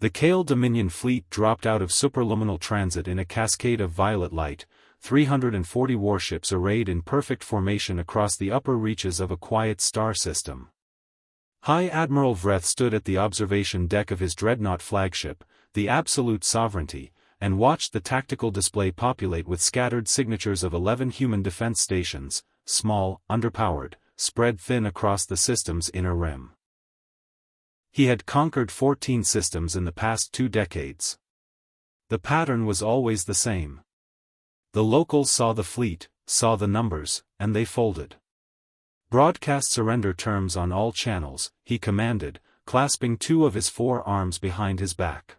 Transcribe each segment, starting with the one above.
The Kale Dominion fleet dropped out of superluminal transit in a cascade of violet light, 340 warships arrayed in perfect formation across the upper reaches of a quiet star system. High Admiral Vreth stood at the observation deck of his dreadnought flagship, the Absolute Sovereignty, and watched the tactical display populate with scattered signatures of 11 human defense stations, small, underpowered, spread thin across the system's inner rim. He had conquered 14 systems in the past 2 decades. The pattern was always the same. The locals saw the fleet, saw the numbers, and they folded. Broadcast surrender terms on all channels, he commanded, clasping 2 of his 4 arms behind his back.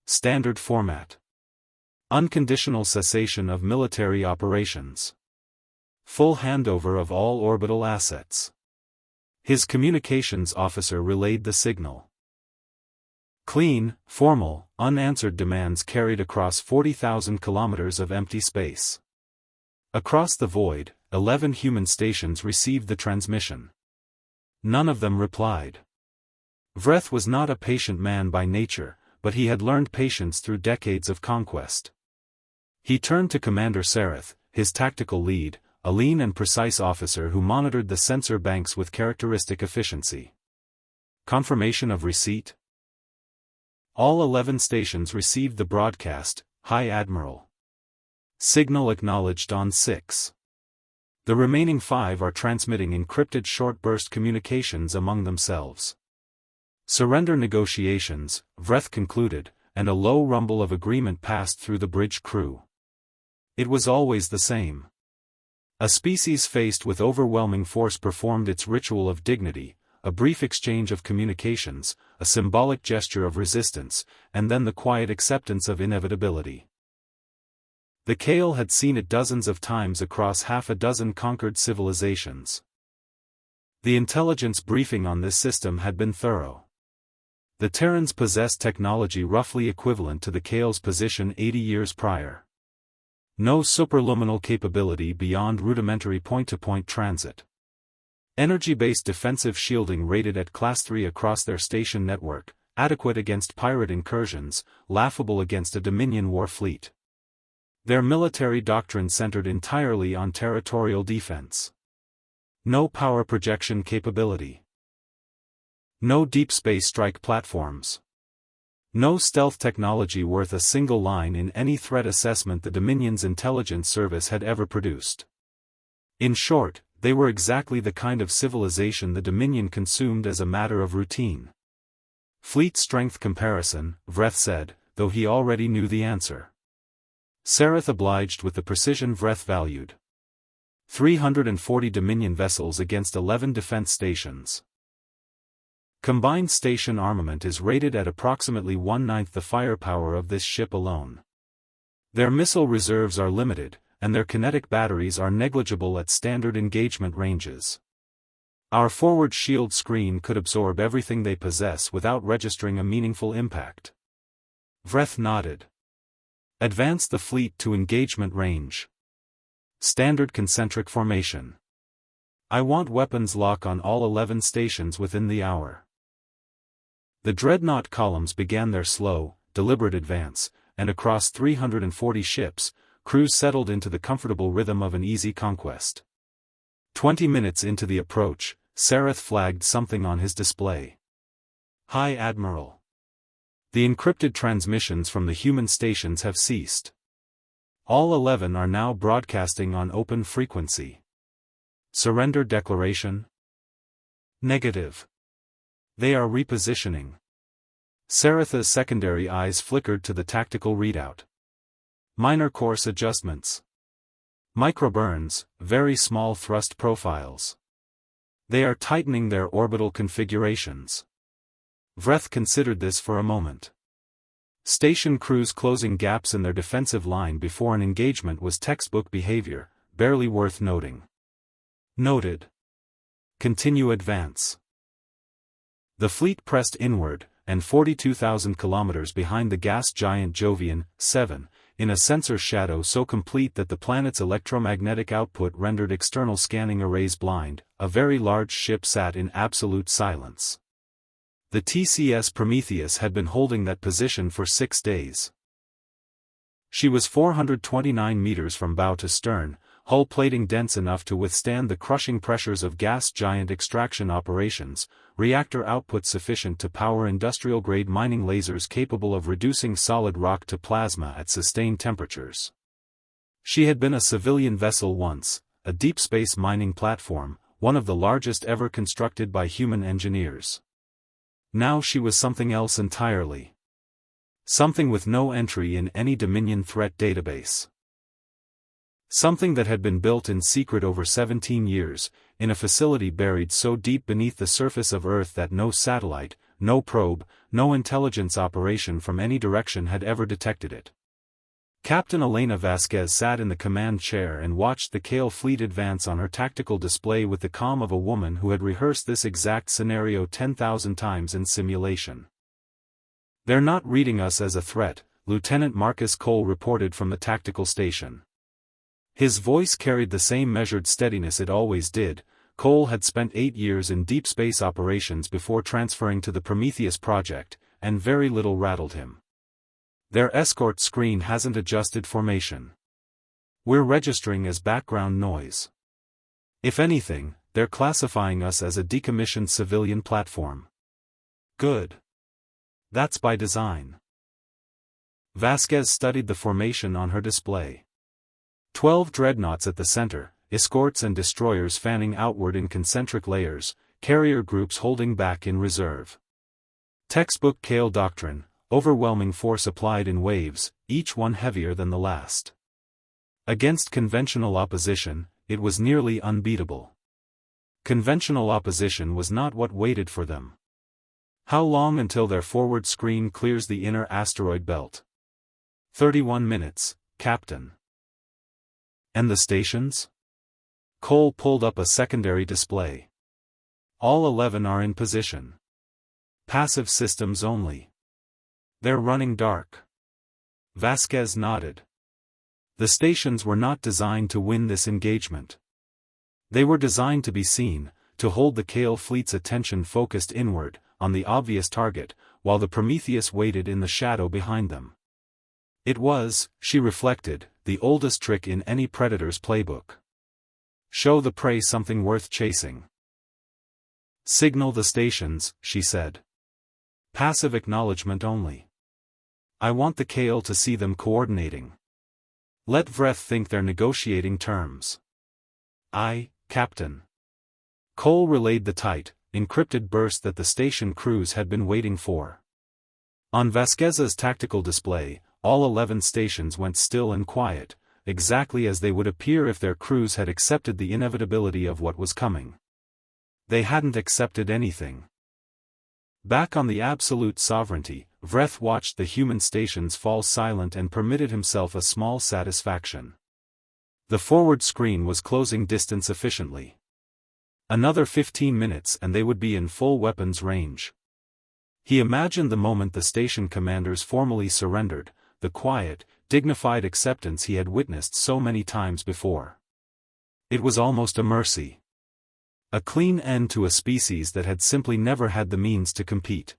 Standard format. Unconditional cessation of military operations. Full handover of all orbital assets. His communications officer relayed the signal. Clean, formal, unanswered demands carried across 40,000 kilometers of empty space. Across the void, 11 human stations received the transmission. None of them replied. Vreth was not a patient man by nature, but he had learned patience through decades of conquest. He turned to Commander Sareth, his tactical lead, a lean and precise officer who monitored the sensor banks with characteristic efficiency. Confirmation of receipt? All 11 stations received the broadcast, High Admiral. Signal acknowledged on 6. The remaining 5 are transmitting encrypted short-burst communications among themselves. Surrender negotiations, Vreth concluded, and a low rumble of agreement passed through the bridge crew. It was always the same. A species faced with overwhelming force performed its ritual of dignity, a brief exchange of communications, a symbolic gesture of resistance, and then the quiet acceptance of inevitability. The Kale had seen it dozens of times across half a dozen conquered civilizations. The intelligence briefing on this system had been thorough. The Terrans possessed technology roughly equivalent to the Kale's position 80 years prior. No superluminal capability beyond rudimentary point-to-point transit. Energy-based defensive shielding rated at Class 3 across their station network, adequate against pirate incursions, laughable against a Dominion war fleet. Their military doctrine centered entirely on territorial defense. No power projection capability. No deep space strike platforms. No stealth technology worth a single line in any threat assessment the Dominion's intelligence service had ever produced. In short, they were exactly the kind of civilization the Dominion consumed as a matter of routine. Fleet strength comparison, Vreth said, though he already knew the answer. Sareth obliged with the precision Vreth valued. 340 Dominion vessels against 11 defense stations. Combined station armament is rated at approximately 1/9 the firepower of this ship alone. Their missile reserves are limited, and their kinetic batteries are negligible at standard engagement ranges. Our forward shield screen could absorb everything they possess without registering a meaningful impact. Vreth nodded. Advance the fleet to engagement range. Standard concentric formation. I want weapons lock on all 11 stations within the hour. The dreadnought columns began their slow, deliberate advance, and across 340 ships, crews settled into the comfortable rhythm of an easy conquest. 20 minutes into the approach, Sareth flagged something on his display. High Admiral. The encrypted transmissions from the human stations have ceased. All 11 are now broadcasting on open frequency. Surrender declaration? Negative. They are repositioning. Sareth's secondary eyes flickered to the tactical readout. Minor course adjustments. Microburns, very small thrust profiles. They are tightening their orbital configurations. Vreth considered this for a moment. Station crews closing gaps in their defensive line before an engagement was textbook behavior, barely worth noting. Noted. Continue advance. The fleet pressed inward, and 42,000 kilometers behind the gas giant Jovian, 7, in a sensor shadow so complete that the planet's electromagnetic output rendered external scanning arrays blind, a very large ship sat in absolute silence. The TCS Prometheus had been holding that position for 6 days. She was 429 meters from bow to stern, hull plating dense enough to withstand the crushing pressures of gas giant extraction operations, reactor output sufficient to power industrial-grade mining lasers capable of reducing solid rock to plasma at sustained temperatures. She had been a civilian vessel once, a deep space mining platform, one of the largest ever constructed by human engineers. Now she was something else entirely. Something with no entry in any Dominion threat database. Something that had been built in secret over 17 years, in a facility buried so deep beneath the surface of Earth that no satellite, no probe, no intelligence operation from any direction had ever detected it. Captain Elena Vasquez sat in the command chair and watched the Kale fleet advance on her tactical display with the calm of a woman who had rehearsed this exact scenario 10,000 times in simulation. "They're not reading us as a threat," Lieutenant Marcus Cole reported from the tactical station. His voice carried the same measured steadiness it always did. Cole had spent 8 years in deep space operations before transferring to the Prometheus project, and very little rattled him. "Their escort screen hasn't adjusted formation. We're registering as background noise. If anything, they're classifying us as a decommissioned civilian platform." "Good. That's by design." Vasquez studied the formation on her display. 12 dreadnoughts at the center, escorts and destroyers fanning outward in concentric layers, carrier groups holding back in reserve. Textbook Kale doctrine, overwhelming force applied in waves, each one heavier than the last. Against conventional opposition, it was nearly unbeatable. Conventional opposition was not what waited for them. How long until their forward screen clears the inner asteroid belt? 31 minutes, Captain. And the stations? Cole pulled up a secondary display. All 11 are in position. Passive systems only. They're running dark. Vasquez nodded. The stations were not designed to win this engagement. They were designed to be seen, to hold the Kale fleet's attention focused inward, on the obvious target, while the Prometheus waited in the shadow behind them. It was, she reflected, the oldest trick in any predator's playbook. Show the prey something worth chasing. "Signal the stations," she said. "Passive acknowledgement only. I want the Kale to see them coordinating. Let Vreth think they're negotiating terms." "Aye, Captain." Cole relayed the tight, encrypted burst that the station crews had been waiting for. On Vasquez's tactical display, all 11 stations went still and quiet, exactly as they would appear if their crews had accepted the inevitability of what was coming. They hadn't accepted anything. Back on the absolute sovereignty, Vreth watched the human stations fall silent and permitted himself a small satisfaction. The forward screen was closing distance efficiently. Another 15 minutes and they would be in full weapons range. He imagined the moment the station commanders formally surrendered, the quiet, dignified acceptance he had witnessed so many times before. It was almost a mercy. A clean end to a species that had simply never had the means to compete.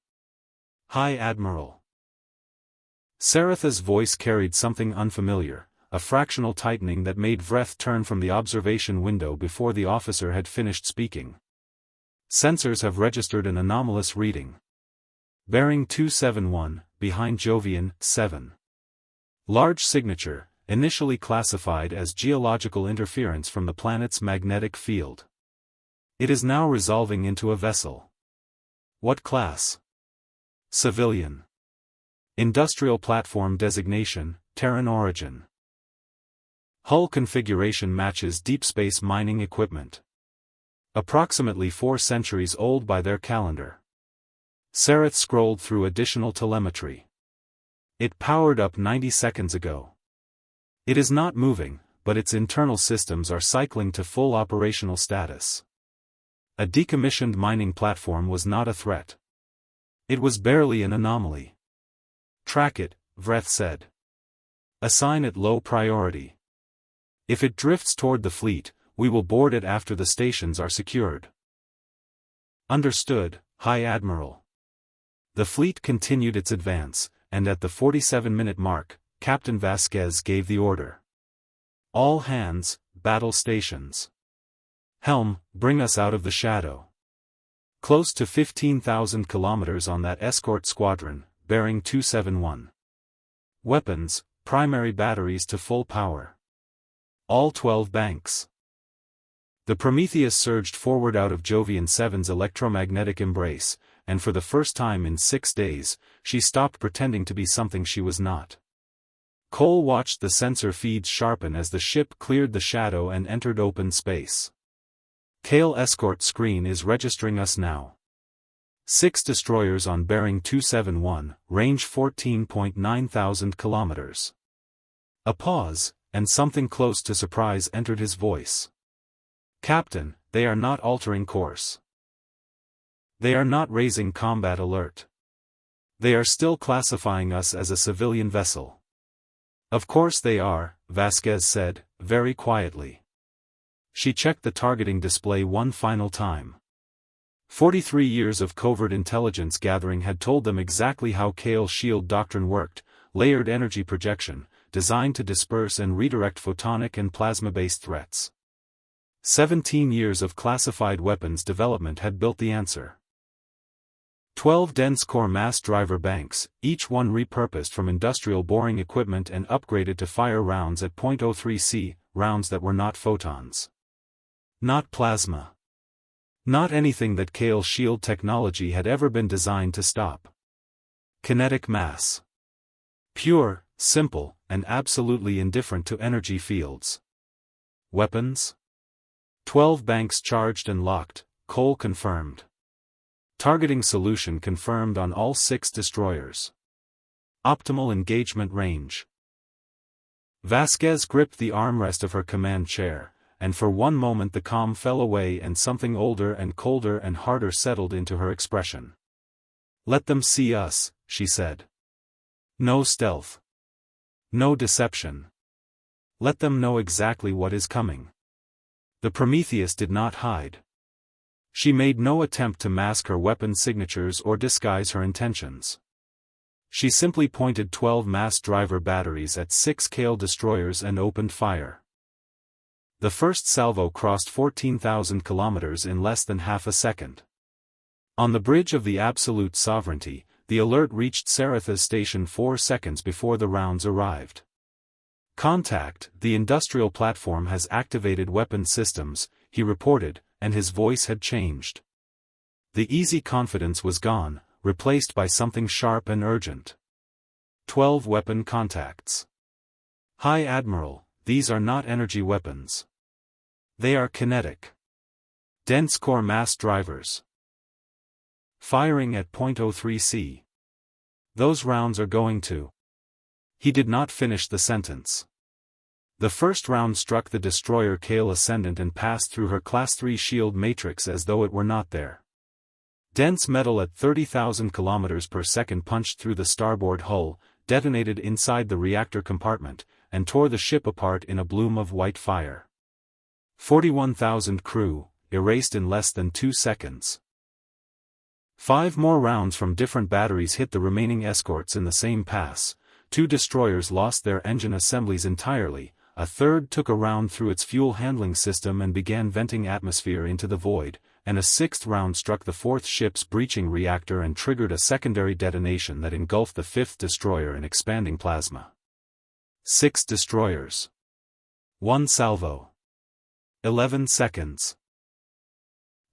"High Admiral." Saratha's voice carried something unfamiliar, a fractional tightening that made Vreth turn from the observation window before the officer had finished speaking. "Sensors have registered an anomalous reading. Bearing 271, behind Jovian 7. Large signature, initially classified as geological interference from the planet's magnetic field. It is now resolving into a vessel." "What class?" "Civilian. Industrial platform designation, Terran origin. Hull configuration matches deep space mining equipment. Approximately 4 centuries old by their calendar." Sarath scrolled through additional telemetry. "It powered up 90 seconds ago. It is not moving, but its internal systems are cycling to full operational status." A decommissioned mining platform was not a threat. It was barely an anomaly. "Track it," Vreth said. "Assign it low priority. If it drifts toward the fleet, we will board it after the stations are secured." "Understood, High Admiral." The fleet continued its advance, and at the 47-minute mark, Captain Vasquez gave the order. All hands, battle stations. Helm, bring us out of the shadow. Close to 15,000 kilometers on that escort squadron, bearing 271. Weapons, primary batteries to full power. All 12 banks. The Prometheus surged forward out of Jovian 7's electromagnetic embrace, and for the first time in 6 days, she stopped pretending to be something she was not. Cole watched the sensor feeds sharpen as the ship cleared the shadow and entered open space. Kale escort screen is registering us now. 6 destroyers on bearing 271, range 14.9 thousand kilometers. A pause, and something close to surprise entered his voice. Captain, they are not altering course. They are not raising combat alert. They are still classifying us as a civilian vessel. Of course they are, Vasquez said, very quietly. She checked the targeting display one final time. 43 years of covert intelligence gathering had told them exactly how Kale's shield doctrine worked: layered energy projection, designed to disperse and redirect photonic and plasma-based threats. 17 years of classified weapons development had built the answer. 12 dense core mass driver banks, each one repurposed from industrial boring equipment and upgraded to fire rounds at .03 C, rounds that were not photons. Not plasma. Not anything that Kale's shield technology had ever been designed to stop. Kinetic mass. Pure, simple, and absolutely indifferent to energy fields. Weapons? 12 banks charged and locked, Cole confirmed. Targeting solution confirmed on all 6 destroyers. Optimal engagement range. Vasquez gripped the armrest of her command chair, and for one moment the calm fell away and something older and colder and harder settled into her expression. Let them see us, she said. No stealth. No deception. Let them know exactly what is coming. The Prometheus did not hide. She made no attempt to mask her weapon signatures or disguise her intentions. She simply pointed 12 mass driver batteries at 6 Kale destroyers and opened fire. The first salvo crossed 14,000 kilometers in less than half a second. On the bridge of the Absolute Sovereignty, the alert reached Saratha's station 4 seconds before the rounds arrived. Contact, the industrial platform has activated weapon systems, he reported, and his voice had changed. The easy confidence was gone, replaced by something sharp and urgent. 12 weapon contacts. High Admiral, these are not energy weapons. They are kinetic. Dense core mass drivers. Firing at .03 C. Those rounds are going to. He did not finish the sentence. The first round struck the destroyer Kale Ascendant and passed through her Class 3 shield matrix as though it were not there. Dense metal at 30,000 kilometers per second punched through the starboard hull, detonated inside the reactor compartment, and tore the ship apart in a bloom of white fire. 41,000 crew, erased in less than 2 seconds. 5 more rounds from different batteries hit the remaining escorts in the same pass. 2 destroyers lost their engine assemblies entirely, a third took a round through its fuel handling system and began venting atmosphere into the void, and a 6th round struck the 4th ship's breaching reactor and triggered a secondary detonation that engulfed the 5th destroyer in expanding plasma. 6 destroyers. 1 salvo. 11 seconds.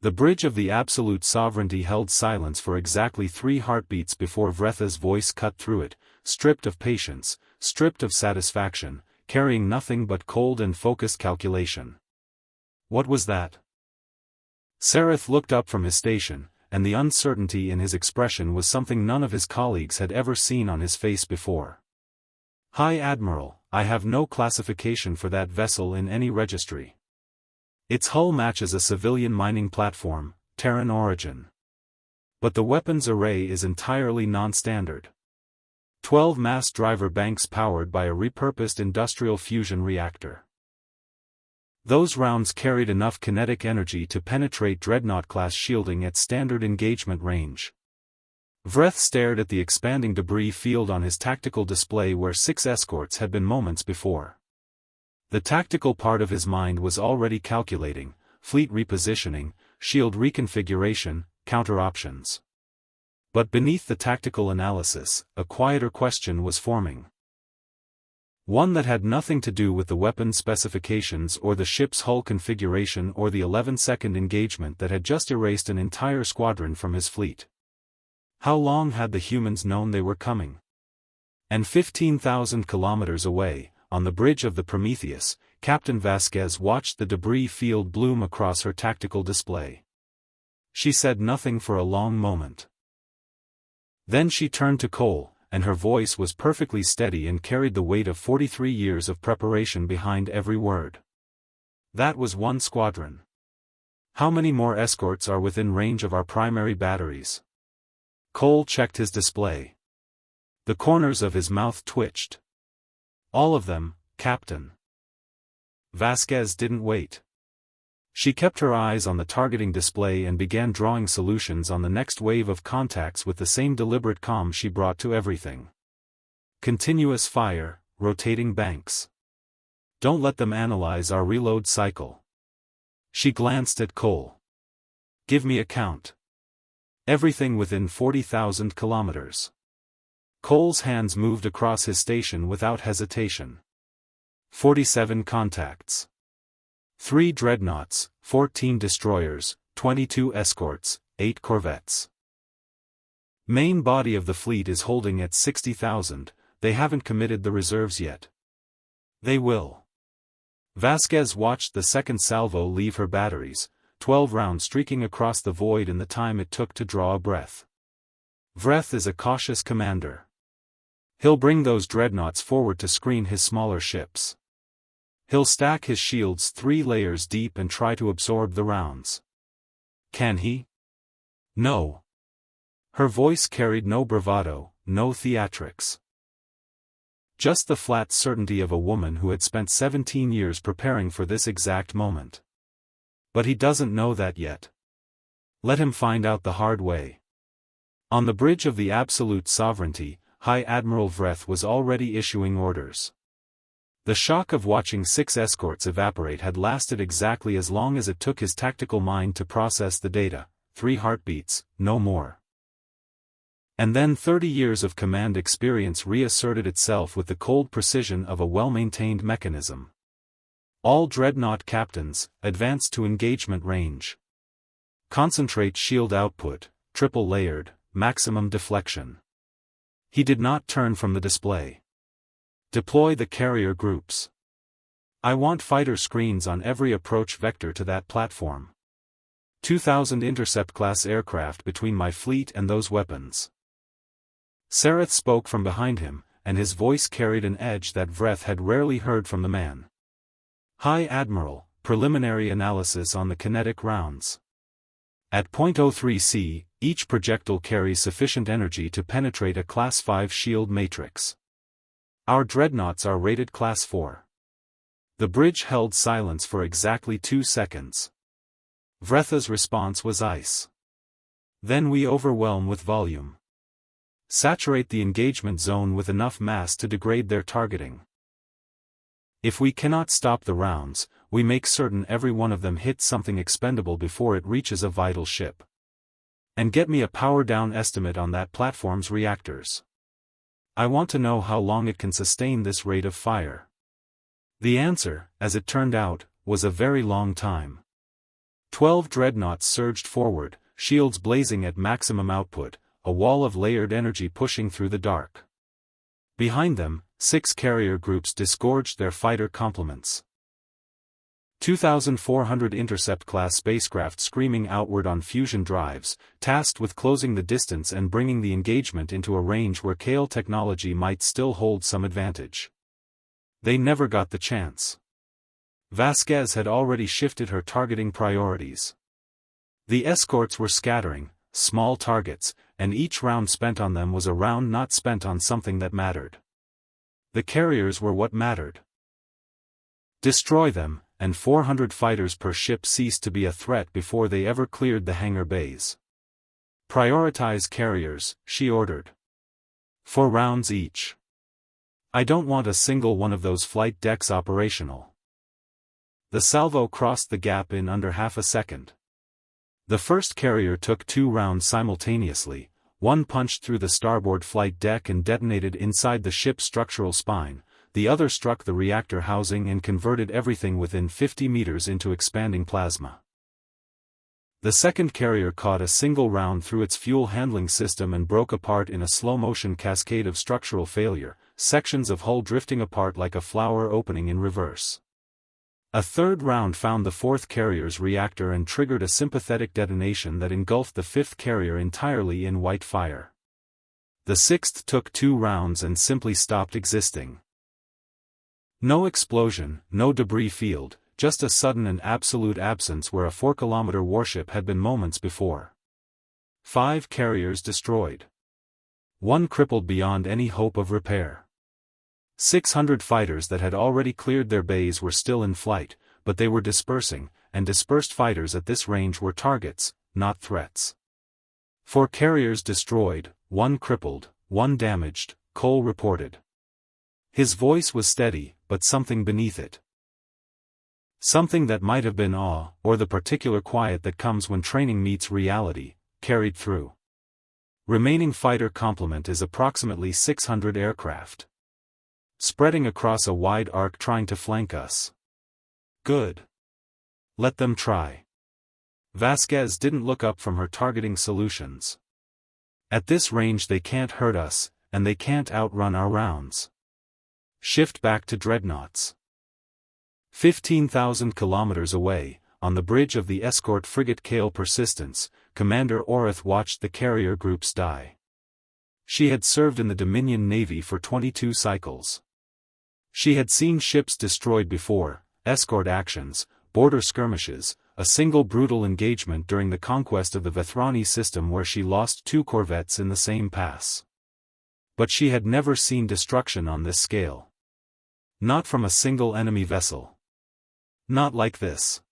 The bridge of the Absolute Sovereignty held silence for exactly 3 heartbeats before Vretha's voice cut through it, stripped of patience, stripped of satisfaction, carrying nothing but cold and focused calculation. What was that? Sarath looked up from his station, and the uncertainty in his expression was something none of his colleagues had ever seen on his face before. High Admiral, I have no classification for that vessel in any registry. Its hull matches a civilian mining platform, Terran origin. But the weapons array is entirely non-standard. 12 mass driver banks powered by a repurposed industrial fusion reactor. Those rounds carried enough kinetic energy to penetrate Dreadnought-class shielding at standard engagement range. Vreth stared at the expanding debris field on his tactical display where 6 escorts had been moments before. The tactical part of his mind was already calculating, fleet repositioning, shield reconfiguration, counter options. But beneath the tactical analysis, a quieter question was forming. One that had nothing to do with the weapon specifications or the ship's hull configuration or the 11-second engagement that had just erased an entire squadron from his fleet. How long had the humans known they were coming? And 15,000 kilometers away, on the bridge of the Prometheus, Captain Vasquez watched the debris field bloom across her tactical display. She said nothing for a long moment. Then she turned to Cole, and her voice was perfectly steady and carried the weight of 43 years of preparation behind every word. That was one squadron. How many more escorts are within range of our primary batteries? Cole checked his display. The corners of his mouth twitched. All of them, Captain. Vasquez didn't wait. She kept her eyes on the targeting display and began drawing solutions on the next wave of contacts with the same deliberate calm she brought to everything. Continuous fire, rotating banks. Don't let them analyze our reload cycle. She glanced at Cole. Give me a count. Everything within 40,000 kilometers. Cole's hands moved across his station without hesitation. 47 contacts. 3 dreadnoughts, 14 destroyers, 22 escorts, 8 corvettes. Main body of the fleet is holding at 60,000, they haven't committed the reserves yet. They will. Vasquez watched the second salvo leave her batteries, 12 rounds streaking across the void in the time it took to draw a breath. Vreth is a cautious commander. He'll bring those dreadnoughts forward to screen his smaller ships. He'll stack his shields 3 layers deep and try to absorb the rounds. Can he? No. Her voice carried no bravado, no theatrics. Just the flat certainty of a woman who had spent 17 years preparing for this exact moment. But he doesn't know that yet. Let him find out the hard way. On the bridge of the absolute sovereignty, High Admiral Vreth was already issuing orders. The shock of watching 6 escorts evaporate had lasted exactly as long as it took his tactical mind to process the data, 3 heartbeats, no more. And then 30 years of command experience reasserted itself with the cold precision of a well-maintained mechanism. All dreadnought captains, advance to engagement range. Concentrate shield output, triple layered, maximum deflection. He did not turn from the display. Deploy the carrier groups. I want fighter screens on every approach vector to that platform. 2,000 intercept-class aircraft between my fleet and those weapons. Sareth spoke from behind him, and his voice carried an edge that Vreth had rarely heard from the man. High Admiral, preliminary analysis on the kinetic rounds. At .03 C, each projectile carries sufficient energy to penetrate a Class 5 shield matrix. Our dreadnoughts are rated Class 4. The bridge held silence for exactly 2 seconds. Vretha's response was ice. Then we overwhelm with volume. Saturate the engagement zone with enough mass to degrade their targeting. If we cannot stop the rounds, we make certain every one of them hits something expendable before it reaches a vital ship. And get me a power-down estimate on that platform's reactors. I want to know how long it can sustain this rate of fire. The answer, as it turned out, was a very long time. 12 dreadnoughts surged forward, shields blazing at maximum output, a wall of layered energy pushing through the dark. Behind them, 6 carrier groups disgorged their fighter complements. 2,400 intercept-class spacecraft screaming outward on fusion drives, tasked with closing the distance and bringing the engagement into a range where Kale technology might still hold some advantage. They never got the chance. Vasquez had already shifted her targeting priorities. The escorts were scattering, small targets, and each round spent on them was a round not spent on something that mattered. The carriers were what mattered. Destroy them, and 400 fighters per ship ceased to be a threat before they ever cleared the hangar bays. Prioritize carriers, she ordered. 4 rounds each. I don't want a single one of those flight decks operational. The salvo crossed the gap in under half a second. The first carrier took 2 rounds simultaneously, one punched through the starboard flight deck and detonated inside the ship's structural spine, the other struck the reactor housing and converted everything within 50 meters into expanding plasma. The second carrier caught a single round through its fuel handling system and broke apart in a slow-motion cascade of structural failure, sections of hull drifting apart like a flower opening in reverse. A third round found the fourth carrier's reactor and triggered a sympathetic detonation that engulfed the fifth carrier entirely in white fire. The sixth took 2 rounds and simply stopped existing. No explosion, no debris field, just a sudden and absolute absence where a 4-kilometer warship had been moments before. 5 carriers destroyed. 1 crippled beyond any hope of repair. 600 fighters that had already cleared their bays were still in flight, but they were dispersing, and dispersed fighters at this range were targets, not threats. 4 carriers destroyed, 1 crippled, 1 damaged, Cole reported. His voice was steady, but something beneath it. Something that might have been awe, or the particular quiet that comes when training meets reality, carried through. Remaining fighter complement is approximately 600 aircraft. Spreading across a wide arc trying to flank us. Good. Let them try. Vasquez didn't look up from her targeting solutions. At this range they can't hurt us, and they can't outrun our rounds. Shift back to dreadnoughts. 15,000 kilometers away, on the bridge of the escort frigate Kale Persistence, Commander Orith watched the carrier groups die. She had served in the Dominion Navy for 22 cycles. She had seen ships destroyed before, escort actions, border skirmishes, a single brutal engagement during the conquest of the Vethrani system where she lost 2 corvettes in the same pass. But she had never seen destruction on this scale. Not from a single enemy vessel. Not like this.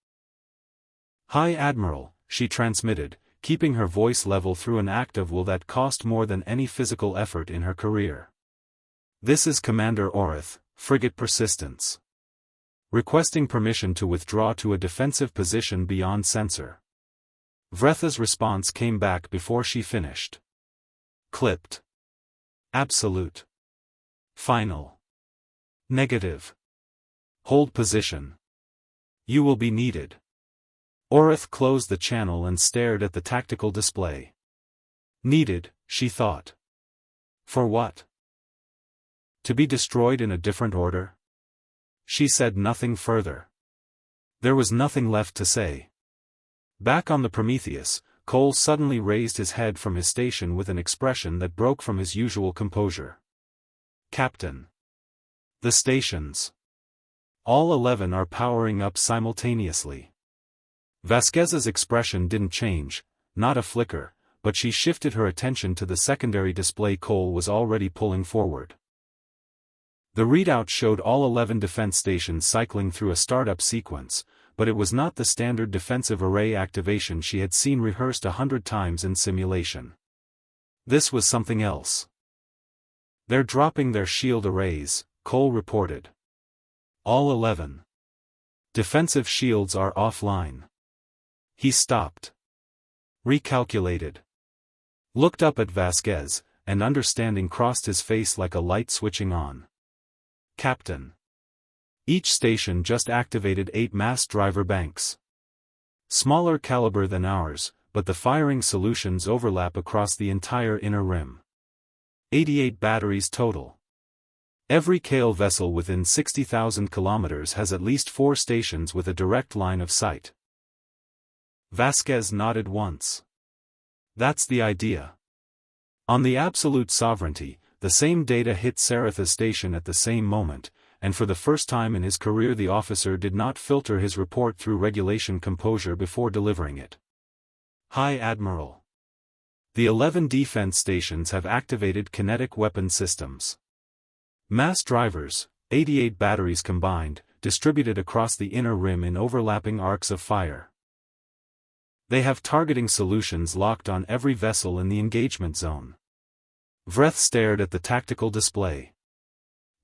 High Admiral, she transmitted, keeping her voice level through an act of will that cost more than any physical effort in her career. This is Commander Orith, Frigate Persistence. Requesting permission to withdraw to a defensive position beyond sensor. Vretha's response came back before she finished. Clipped. Absolute. Final. Negative. Hold position. You will be needed. Orith closed the channel and stared at the tactical display. Needed, she thought. For what? To be destroyed in a different order? She said nothing further. There was nothing left to say. Back on the Prometheus, Cole suddenly raised his head from his station with an expression that broke from his usual composure. Captain. The stations. All 11 are powering up simultaneously. Vasquez's expression didn't change, not a flicker, but she shifted her attention to the secondary display Cole was already pulling forward. The readout showed all 11 defense stations cycling through a startup sequence, but it was not the standard defensive array activation she had seen rehearsed 100 times in simulation. This was something else. They're dropping their shield arrays, Cole reported. All 11. Defensive shields are offline. He stopped. Recalculated. Looked up at Vasquez, and understanding crossed his face like a light switching on. Captain. Each station just activated 8 mass driver banks. Smaller caliber than ours, but the firing solutions overlap across the entire inner rim. 88 batteries total. Every Kale vessel within 60,000 kilometers has at least 4 stations with a direct line of sight. Vasquez nodded once. That's the idea. On the absolute sovereignty, the same data hit Saratha's station at the same moment, and for the first time in his career the officer did not filter his report through regulation composure before delivering it. High Admiral. The 11 defense stations have activated kinetic weapon systems. Mass drivers, 88 batteries combined, distributed across the inner rim in overlapping arcs of fire. They have targeting solutions locked on every vessel in the engagement zone. Vreth stared at the tactical display.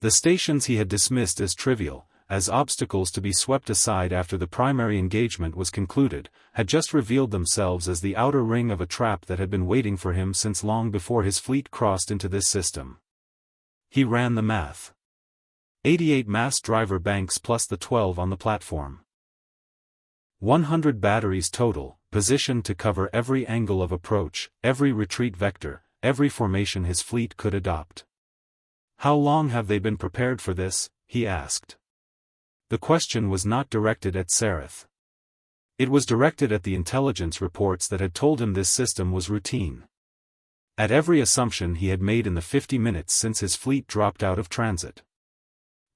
The stations he had dismissed as trivial, as obstacles to be swept aside after the primary engagement was concluded, had just revealed themselves as the outer ring of a trap that had been waiting for him since long before his fleet crossed into this system. He ran the math. 88 mass driver banks plus the 12 on the platform. 100 batteries total, positioned to cover every angle of approach, every retreat vector, every formation his fleet could adopt. How long have they been prepared for this? He asked. The question was not directed at Sareth. It was directed at the intelligence reports that had told him this system was routine. At every assumption he had made in the 50 minutes since his fleet dropped out of transit.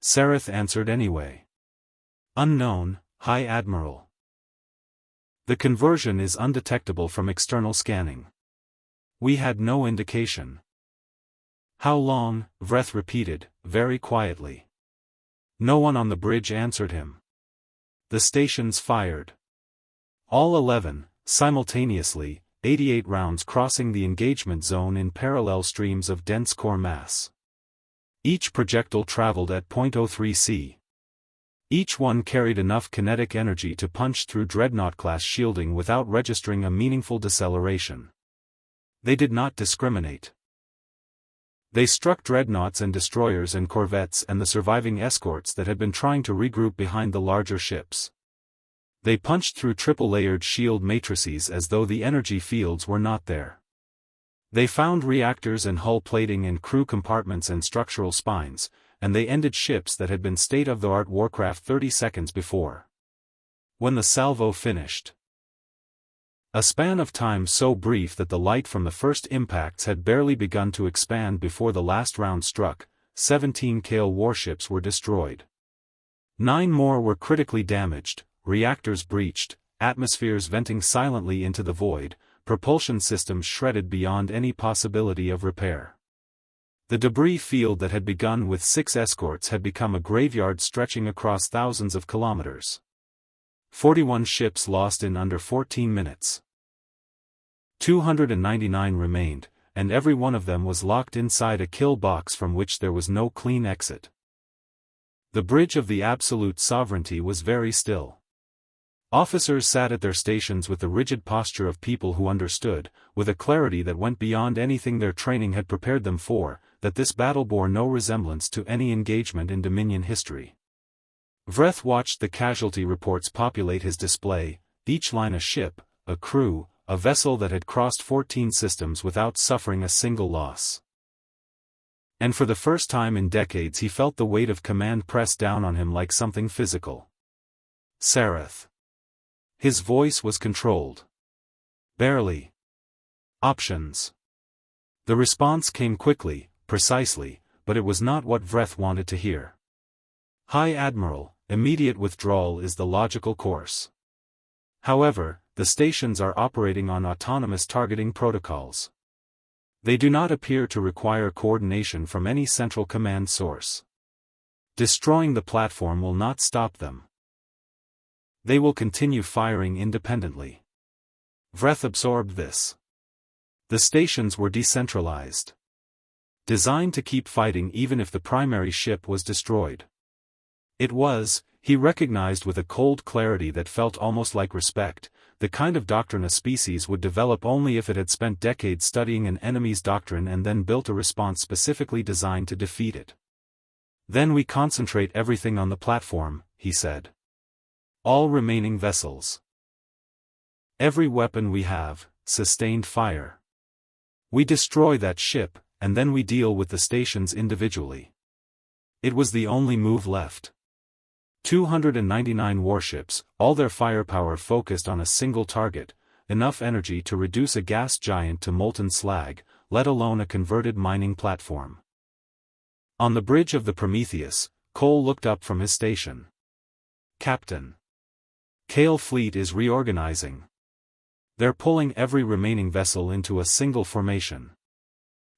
Sareth answered anyway. Unknown, High Admiral. The conversion is undetectable from external scanning. We had no indication. How long? Vreth repeated, very quietly. No one on the bridge answered him. The stations fired. All 11, simultaneously, 88 rounds crossing the engagement zone in parallel streams of dense core mass. Each projectile traveled at 0.03 c. Each one carried enough kinetic energy to punch through Dreadnought-class shielding without registering a meaningful deceleration. They did not discriminate. They struck dreadnoughts and destroyers and corvettes and the surviving escorts that had been trying to regroup behind the larger ships. They punched through triple-layered shield matrices as though the energy fields were not there. They found reactors and hull plating and crew compartments and structural spines, and they ended ships that had been state-of-the-art warcraft 30 seconds before. When the salvo finished, a span of time so brief that the light from the first impacts had barely begun to expand before the last round struck, 17 Kale warships were destroyed. 9 more were critically damaged, reactors breached, atmospheres venting silently into the void, propulsion systems shredded beyond any possibility of repair. The debris field that had begun with 6 escorts had become a graveyard stretching across thousands of kilometers. 41 ships lost in under 14 minutes. 299 remained, and every one of them was locked inside a kill box from which there was no clean exit. The bridge of the absolute sovereignty was very still. Officers sat at their stations with the rigid posture of people who understood, with a clarity that went beyond anything their training had prepared them for, that this battle bore no resemblance to any engagement in Dominion history. Vreth watched the casualty reports populate his display, each line a ship, a crew, a vessel that had crossed 14 systems without suffering a single loss. And for the first time in decades he felt the weight of command press down on him like something physical. Sareth. His voice was controlled. Barely. Options. The response came quickly, precisely, but it was not what Vreth wanted to hear. High Admiral, immediate withdrawal is the logical course. However, the stations are operating on autonomous targeting protocols. They do not appear to require coordination from any central command source. Destroying the platform will not stop them. They will continue firing independently. Vreth absorbed this. The stations were decentralized. Designed to keep fighting even if the primary ship was destroyed. It was, he recognized with a cold clarity that felt almost like respect, the kind of doctrine a species would develop only if it had spent decades studying an enemy's doctrine and then built a response specifically designed to defeat it. Then we concentrate everything on the platform, he said. All remaining vessels. Every weapon we have, sustained fire. We destroy that ship, and then we deal with the stations individually. It was the only move left. 299 warships, all their firepower focused on a single target, enough energy to reduce a gas giant to molten slag, let alone a converted mining platform. On the bridge of the Prometheus, Cole looked up from his station. Captain. Kale fleet is reorganizing. They're pulling every remaining vessel into a single formation.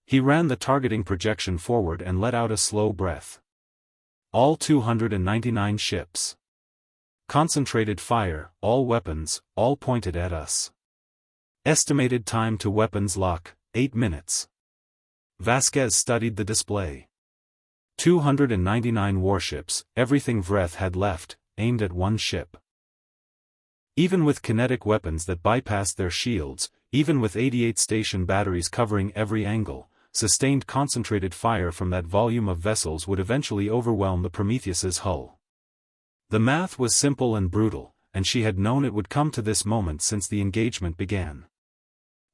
He ran the targeting projection forward and let out a slow breath. All 299 ships. Concentrated fire, all weapons, all pointed at us. Estimated time to weapons lock, 8 minutes. Vasquez studied the display. 299 warships, everything Vreth had left, aimed at one ship. Even with kinetic weapons that bypassed their shields, even with 88 station batteries covering every angle, sustained concentrated fire from that volume of vessels would eventually overwhelm the Prometheus's hull. The math was simple and brutal, and she had known it would come to this moment since the engagement began.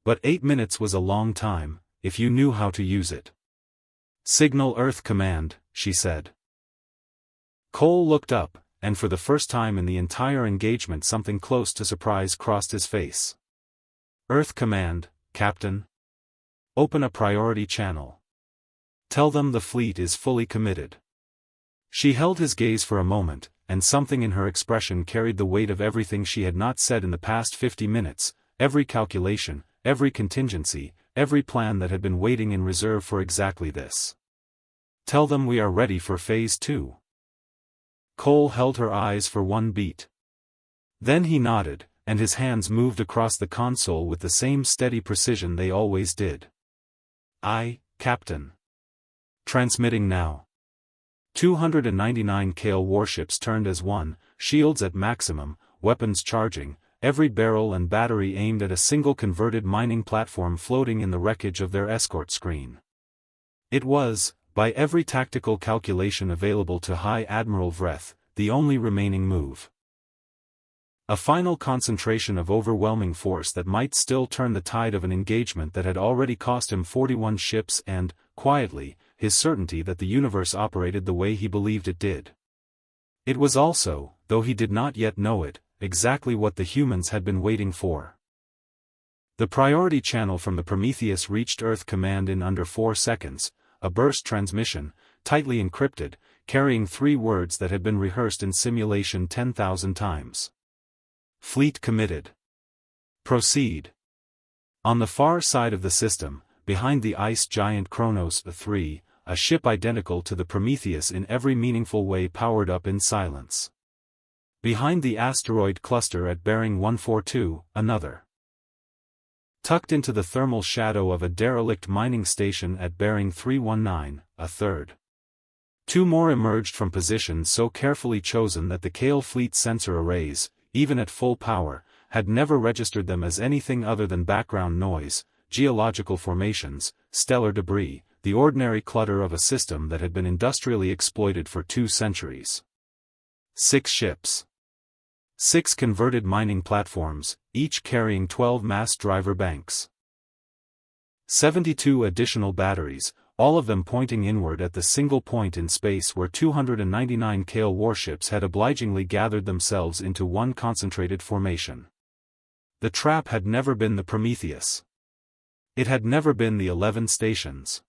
But 8 minutes was a long time, if you knew how to use it. Signal Earth Command, she said. Cole looked up, and for the first time in the entire engagement something close to surprise crossed his face. Earth Command, Captain. Open a priority channel. Tell them the fleet is fully committed. She held his gaze for a moment, and something in her expression carried the weight of everything she had not said in the past 50 minutes, every calculation, every contingency, every plan that had been waiting in reserve for exactly this. Tell them we are ready for Phase 2. Cole held her eyes for one beat. Then he nodded, and his hands moved across the console with the same steady precision they always did. Aye, Captain. Transmitting now. 299 Kale warships turned as one, shields at maximum, weapons charging, every barrel and battery aimed at a single converted mining platform floating in the wreckage of their escort screen. It was, by every tactical calculation available to High Admiral Vreth, the only remaining move. A final concentration of overwhelming force that might still turn the tide of an engagement that had already cost him 41 ships and, quietly, his certainty that the universe operated the way he believed it did. It was also, though he did not yet know it, exactly what the humans had been waiting for. The priority channel from the Prometheus reached Earth Command in under 4 seconds, a burst transmission, tightly encrypted, carrying 3 words that had been rehearsed in simulation 10,000 times. Fleet committed. Proceed. On the far side of the system, behind the ice giant Kronos 3, a ship identical to the Prometheus in every meaningful way powered up in silence. Behind the asteroid cluster at bearing 142, another. Tucked into the thermal shadow of a derelict mining station at bearing 319, a third. 2 more emerged from positions so carefully chosen that the Kale fleet sensor arrays, even at full power, had never registered them as anything other than background noise, geological formations, stellar debris, the ordinary clutter of a system that had been industrially exploited for 2 centuries. 6 ships. 6 converted mining platforms, each carrying 12 mass driver banks. 72 additional batteries, all of them pointing inward at the single point in space where 299 Kale warships had obligingly gathered themselves into one concentrated formation. The trap had never been the Prometheus. It had never been the 11 stations.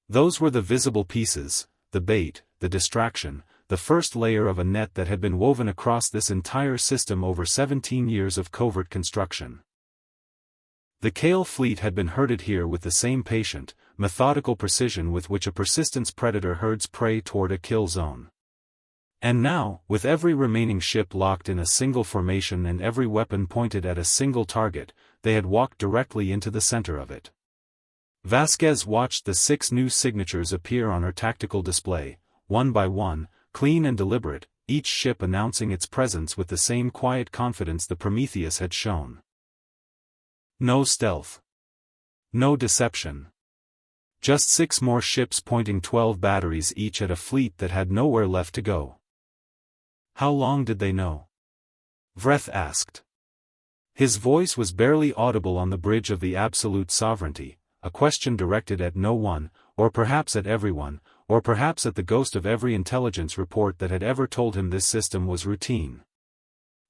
Those were the visible pieces, the bait, the distraction, the first layer of a net that had been woven across this entire system over 17 years of covert construction. The Kale fleet had been herded here with the same patient, methodical precision with which a persistence predator herds prey toward a kill zone. And now, with every remaining ship locked in a single formation and every weapon pointed at a single target, they had walked directly into the center of it. Vasquez watched the 6 new signatures appear on her tactical display, one by one, clean and deliberate, each ship announcing its presence with the same quiet confidence the Prometheus had shown. No stealth. No deception. Just 6 more ships pointing 12 batteries each at a fleet that had nowhere left to go. How long did they know? Vreth asked. His voice was barely audible on the bridge of the absolute sovereignty, a question directed at no one, or perhaps at everyone, or perhaps at the ghost of every intelligence report that had ever told him this system was routine.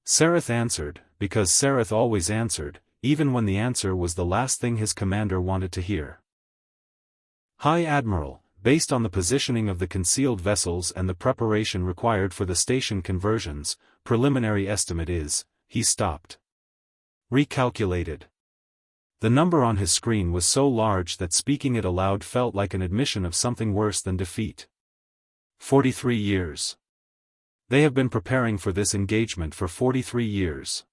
Sareth answered, because Sareth always answered, even when the answer was the last thing his commander wanted to hear. High Admiral, based on the positioning of the concealed vessels and the preparation required for the station conversions, preliminary estimate is, he stopped. Recalculated. The number on his screen was so large that speaking it aloud felt like an admission of something worse than defeat. 43 years. They have been preparing for this engagement for 43 years.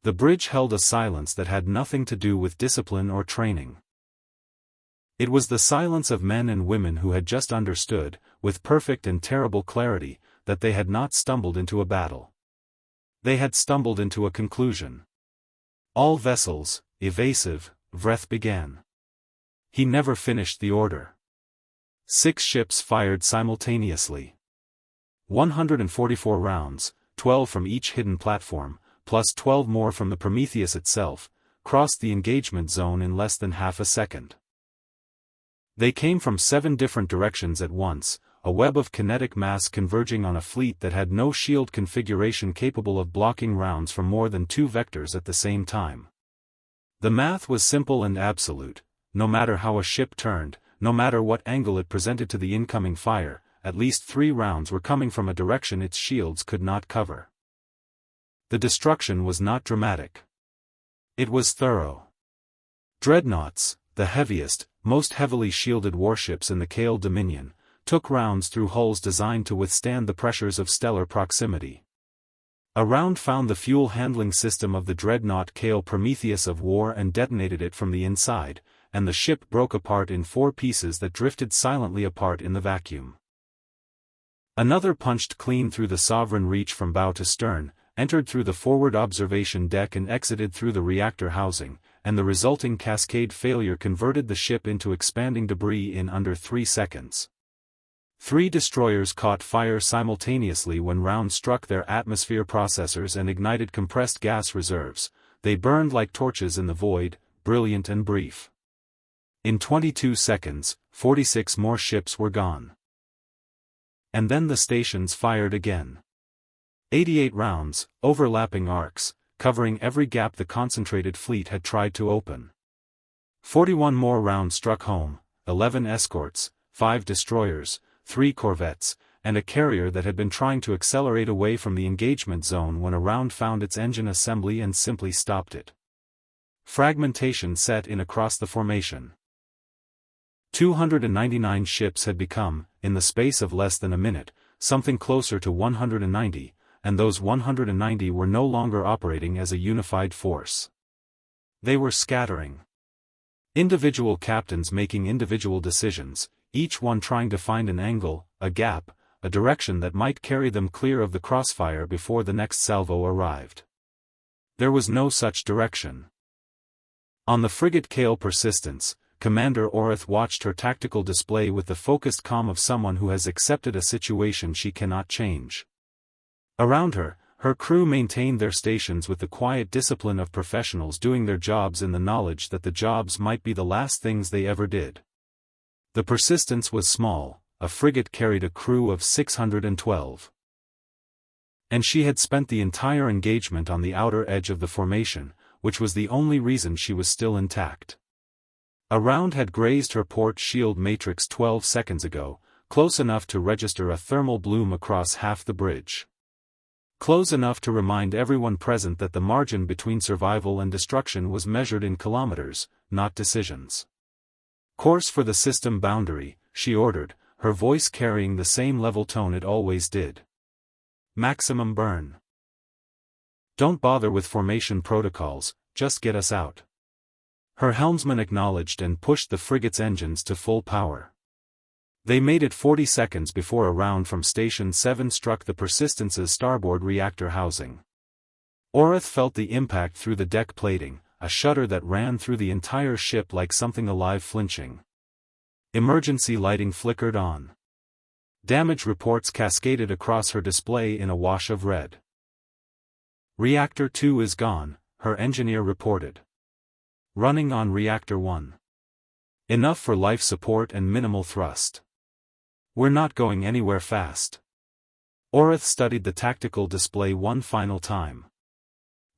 The bridge held a silence that had nothing to do with discipline or training. It was the silence of men and women who had just understood, with perfect and terrible clarity, that they had not stumbled into a battle. They had stumbled into a conclusion. All vessels, evasive, Vreth began. He never finished the order. 6 ships fired simultaneously. 144 rounds, 12 from each hidden platform, plus 12 more from the Prometheus itself, crossed the engagement zone in less than half a second. They came from 7 different directions at once, a web of kinetic mass converging on a fleet that had no shield configuration capable of blocking rounds from more than 2 vectors at the same time. The math was simple and absolute. No matter how a ship turned, no matter what angle it presented to the incoming fire, at least 3 rounds were coming from a direction its shields could not cover. The destruction was not dramatic. It was thorough. Dreadnoughts, the heaviest, most heavily shielded warships in the Kale Dominion, took rounds through hulls designed to withstand the pressures of stellar proximity. A round found the fuel handling system of the dreadnought Kale Prometheus of War and detonated it from the inside, and the ship broke apart in 4 pieces that drifted silently apart in the vacuum. Another punched clean through the Sovereign Reach from bow to stern, entered through the forward observation deck and exited through the reactor housing, and the resulting cascade failure converted the ship into expanding debris in under 3 seconds. 3 destroyers caught fire simultaneously when rounds struck their atmosphere processors and ignited compressed gas reserves. They burned like torches in the void, brilliant and brief. In 22 seconds, 46 more ships were gone. And then the stations fired again. 88 rounds, overlapping arcs, covering every gap the concentrated fleet had tried to open. 41 more rounds struck home, 11 escorts, 5 destroyers, 3 corvettes, and a carrier that had been trying to accelerate away from the engagement zone when a round found its engine assembly and simply stopped it. Fragmentation set in across the formation. 299 ships had become, in the space of less than a minute, something closer to 190, and those 190 were no longer operating as a unified force. They were scattering. Individual captains making individual decisions, each one trying to find an angle, a gap, a direction that might carry them clear of the crossfire before the next salvo arrived. There was no such direction. On the frigate Kale Persistence, Commander Orith watched her tactical display with the focused calm of someone who has accepted a situation she cannot change. Around her, her crew maintained their stations with the quiet discipline of professionals doing their jobs in the knowledge that the jobs might be the last things they ever did. The Persistence was small, a frigate carried a crew of 612. And she had spent the entire engagement on the outer edge of the formation, which was the only reason she was still intact. A round had grazed her port shield matrix 12 seconds ago, close enough to register a thermal bloom across half the bridge. Close enough to remind everyone present that the margin between survival and destruction was measured in kilometers, not decisions. Course for the system boundary, she ordered, her voice carrying the same level tone it always did. Maximum burn. Don't bother with formation protocols, just get us out. Her helmsman acknowledged and pushed the frigate's engines to full power. They made it 40 seconds before a round from Station 7 struck the Persistence's starboard reactor housing. Orith felt the impact through the deck plating, a shudder that ran through the entire ship like something alive flinching. Emergency lighting flickered on. Damage reports cascaded across her display in a wash of red. Reactor 2 is gone, her engineer reported. Running on Reactor 1. Enough for life support and minimal thrust. We're not going anywhere fast. Orith studied the tactical display one final time.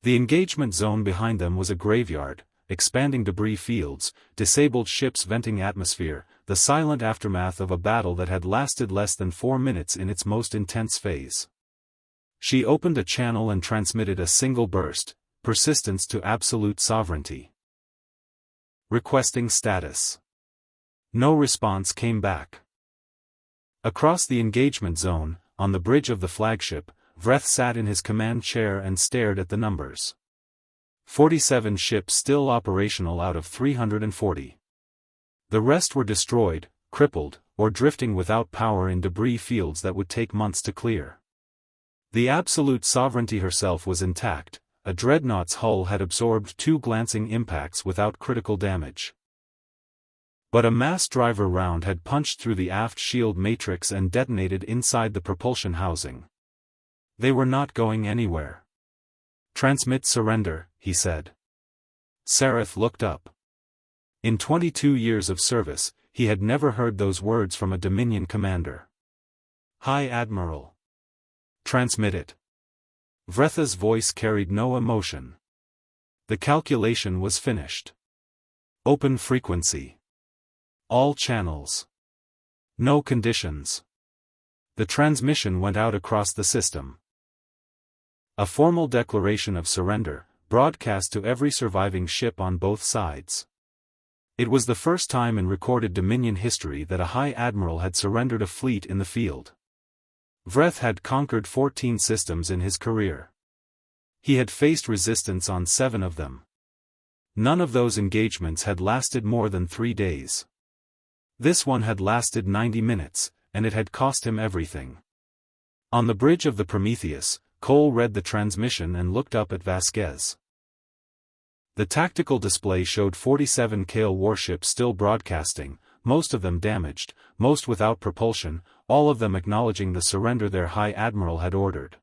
The engagement zone behind them was a graveyard, expanding debris fields, disabled ships venting atmosphere, the silent aftermath of a battle that had lasted less than 4 minutes in its most intense phase. She opened a channel and transmitted a single burst, Persistence to absolute sovereignty. Requesting status. No response came back. Across the engagement zone, on the bridge of the flagship, Vreth sat in his command chair and stared at the numbers. 47 ships still operational out of 340. The rest were destroyed, crippled, or drifting without power in debris fields that would take months to clear. The absolute sovereignty herself was intact. A dreadnought's hull had absorbed 2 glancing impacts without critical damage. But a mass driver round had punched through the aft shield matrix and detonated inside the propulsion housing. They were not going anywhere. "Transmit surrender," he said. Sareth looked up. In 22 years of service, he had never heard those words from a Dominion commander. "High Admiral." "Transmit it." Vretha's voice carried no emotion. The calculation was finished. Open frequency. All channels. No conditions. The transmission went out across the system. A formal declaration of surrender, broadcast to every surviving ship on both sides. It was the first time in recorded Dominion history that a High Admiral had surrendered a fleet in the field. Vreth had conquered 14 systems in his career. He had faced resistance on 7 of them. None of those engagements had lasted more than 3 days. This one had lasted 90 minutes, and it had cost him everything. On the bridge of the Prometheus, Cole read the transmission and looked up at Vasquez. The tactical display showed 47 Kale warships still broadcasting, most of them damaged, most without propulsion, all of them acknowledging the surrender their High Admiral had ordered.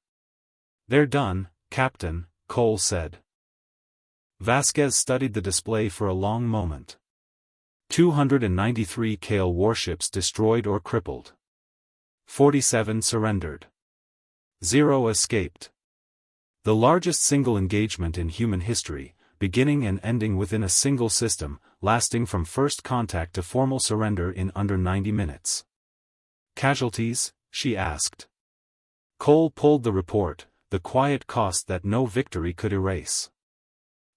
"They're done, Captain," Cole said. Vasquez studied the display for a long moment. 293 Kale warships destroyed or crippled. 47 surrendered. 0 escaped. The largest single engagement in human history, beginning and ending within a single system, lasting from first contact to formal surrender in under 90 minutes. "Casualties?" she asked. Cole pulled the report, the quiet cost that no victory could erase.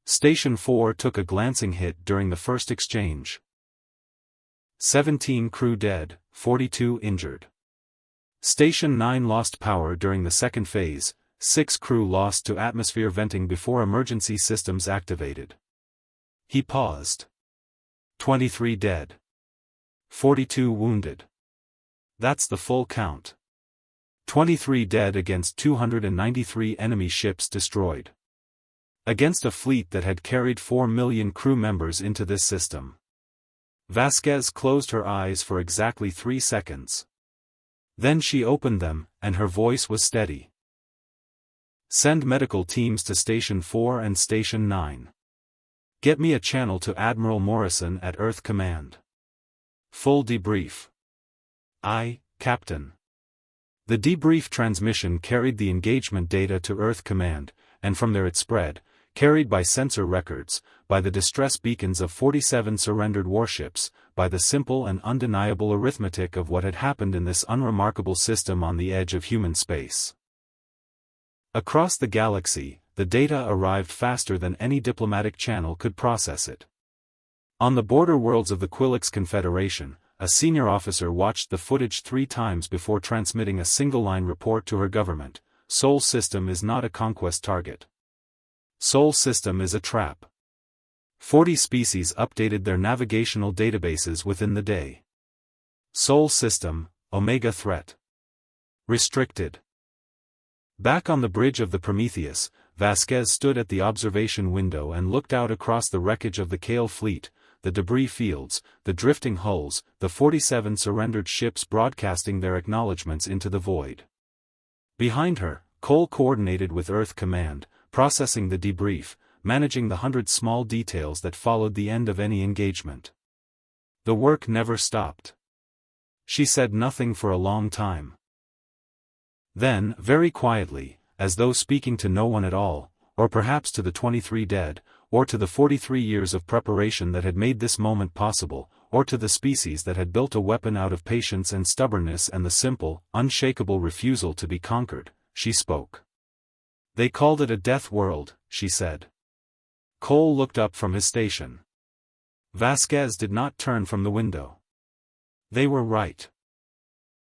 Station 4 took a glancing hit during the first exchange. 17 crew dead, 42 injured. Station 9 lost power during the second phase, 6 crew lost to atmosphere venting before emergency systems activated. He paused. 23 dead. 42 wounded. That's the full count. 23 dead against 293 enemy ships destroyed. Against a fleet that had carried 4 million crew members into this system. Vasquez closed her eyes for exactly 3 seconds. Then she opened them, and her voice was steady. "Send medical teams to Station 4 and Station 9. Get me a channel to Admiral Morrison at Earth Command. Full debrief." "Aye, Captain." The debrief transmission carried the engagement data to Earth Command, and from there it spread, carried by sensor records, by the distress beacons of 47 surrendered warships, by the simple and undeniable arithmetic of what had happened in this unremarkable system on the edge of human space. Across the galaxy, the data arrived faster than any diplomatic channel could process it. On the border worlds of the Quilix Confederation, a senior officer watched the footage 3 times before transmitting a single-line report to her government: "Sol System is not a conquest target. Sol System is a trap." 40 species updated their navigational databases within the day. Sol System, Omega threat. Restricted. Back on the bridge of the Prometheus, Vasquez stood at the observation window and looked out across the wreckage of the Kale fleet, the debris fields, the drifting hulls, the 47 surrendered ships broadcasting their acknowledgments into the void. Behind her, Cole coordinated with Earth Command, processing the debrief, managing the 100 small details that followed the end of any engagement. The work never stopped. She said nothing for a long time. Then, very quietly, as though speaking to no one at all, or perhaps to the 23 dead, or to the 43 years of preparation that had made this moment possible, or to the species that had built a weapon out of patience and stubbornness and the simple, unshakable refusal to be conquered, she spoke. "They called it a death world," she said. Cole looked up from his station. Vasquez did not turn from the window. They were right.